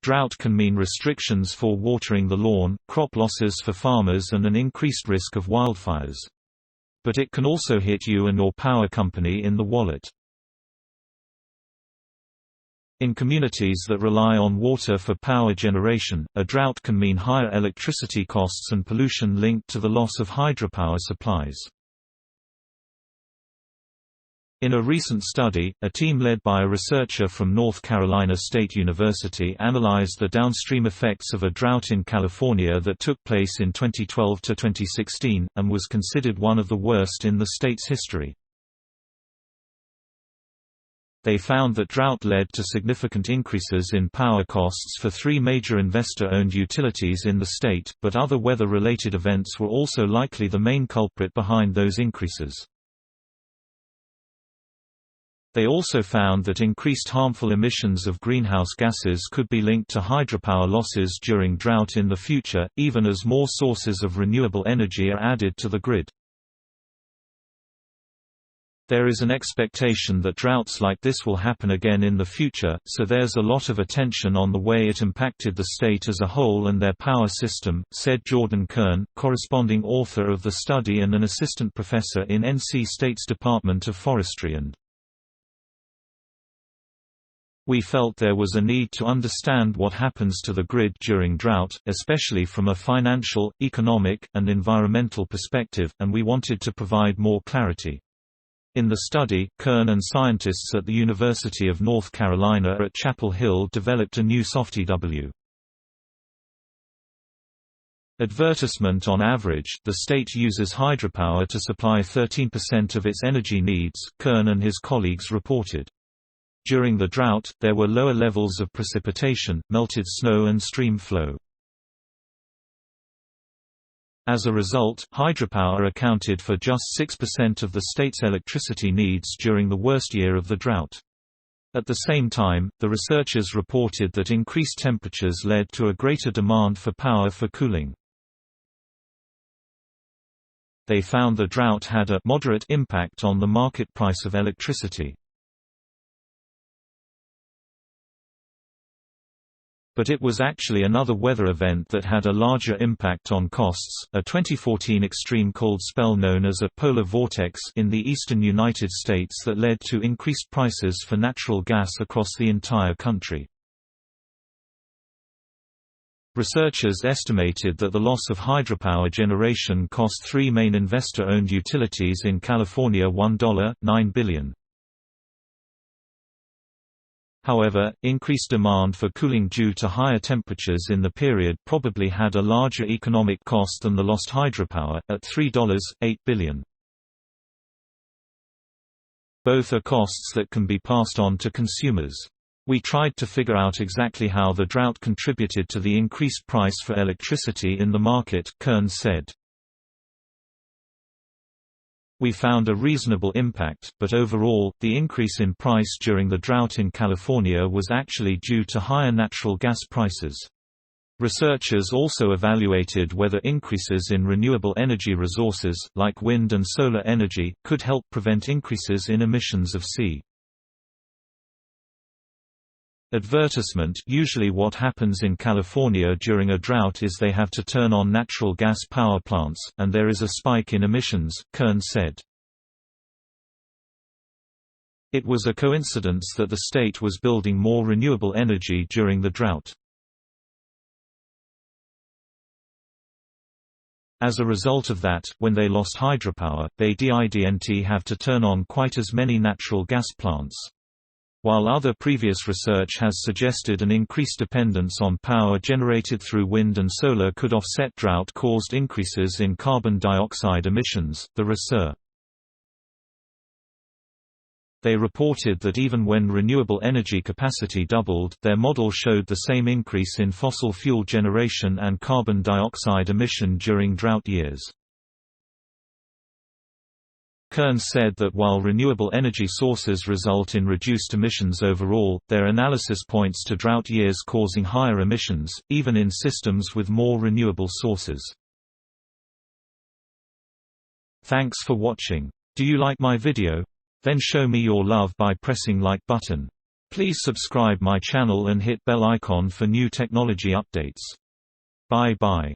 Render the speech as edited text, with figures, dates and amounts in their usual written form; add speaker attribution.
Speaker 1: Drought can mean restrictions for watering the lawn, crop losses for farmers and an increased risk of wildfires. But it can also hit you and your power company in the wallet. In communities that rely on water for power generation, a drought can mean higher electricity costs and pollution linked to the loss of hydropower supplies. In a recent study, a team led by a researcher from North Carolina State University analyzed the downstream effects of a drought in California that took place in 2012 to 2016, and was considered one of the worst in the state's history. They found that drought led to significant increases in power costs for three major investor-owned utilities in the state, but other weather-related events were also likely the main culprit behind those increases. They also found that increased harmful emissions of greenhouse gases could be linked to hydropower losses during drought in the future, even as more sources of renewable energy are added to the grid. There is an expectation that droughts like this will happen again in the future, so there's a lot of attention on the way it impacted the state as a whole and their power system, said Jordan Kern, corresponding author of the study and an assistant professor in NC State's Department of Forestry. We felt there was a need to understand what happens to the grid during drought, especially from a financial, economic, and environmental perspective, and we wanted to provide more clarity. In the study, Kern and scientists at the University of North Carolina at Chapel Hill developed a new SofTW. Advertisement. On average, the state uses hydropower to supply 13% of its energy needs, Kern and his colleagues reported. During the drought, there were lower levels of precipitation, melted snow and stream flow. As a result, hydropower accounted for just 6% of the state's electricity needs during the worst year of the drought. At the same time, the researchers reported that increased temperatures led to a greater demand for power for cooling. They found the drought had a moderate impact on the market price of electricity. But it was actually another weather event that had a larger impact on costs, a 2014 extreme cold spell known as a polar vortex in the eastern United States that led to increased prices for natural gas across the entire country. Researchers estimated that the loss of hydropower generation cost three main investor-owned utilities in California $1.9 billion. However, increased demand for cooling due to higher temperatures in the period probably had a larger economic cost than the lost hydropower, at $3.8 billion. Both are costs that can be passed on to consumers. We tried to figure out exactly how the drought contributed to the increased price for electricity in the market, Kern said. We found a reasonable impact, but overall, the increase in price during the drought in California was actually due to higher natural gas prices. Researchers also evaluated whether increases in renewable energy resources, like wind and solar energy, could help prevent increases in emissions of C. Advertisement. Usually what happens in California during a drought is they have to turn on natural gas power plants, and there is a spike in emissions, Kern said. It was a coincidence that the state was building more renewable energy during the drought. As a result of that, when they lost hydropower, they didn't have to turn on quite as many natural gas plants. While other previous research has suggested an increased dependence on power generated through wind and solar could offset drought-caused increases in carbon dioxide emissions, the research. They reported that even when renewable energy capacity doubled, their model showed the same increase in fossil fuel generation and carbon dioxide emission during drought years. Kern said that while renewable energy sources result in reduced emissions overall, their analysis points to drought years causing higher emissions, even in systems with more renewable sources. Thanks for watching. Do you like my video? Then show me your love by pressing like button. Please subscribe my channel and hit bell icon for new technology updates. Bye bye.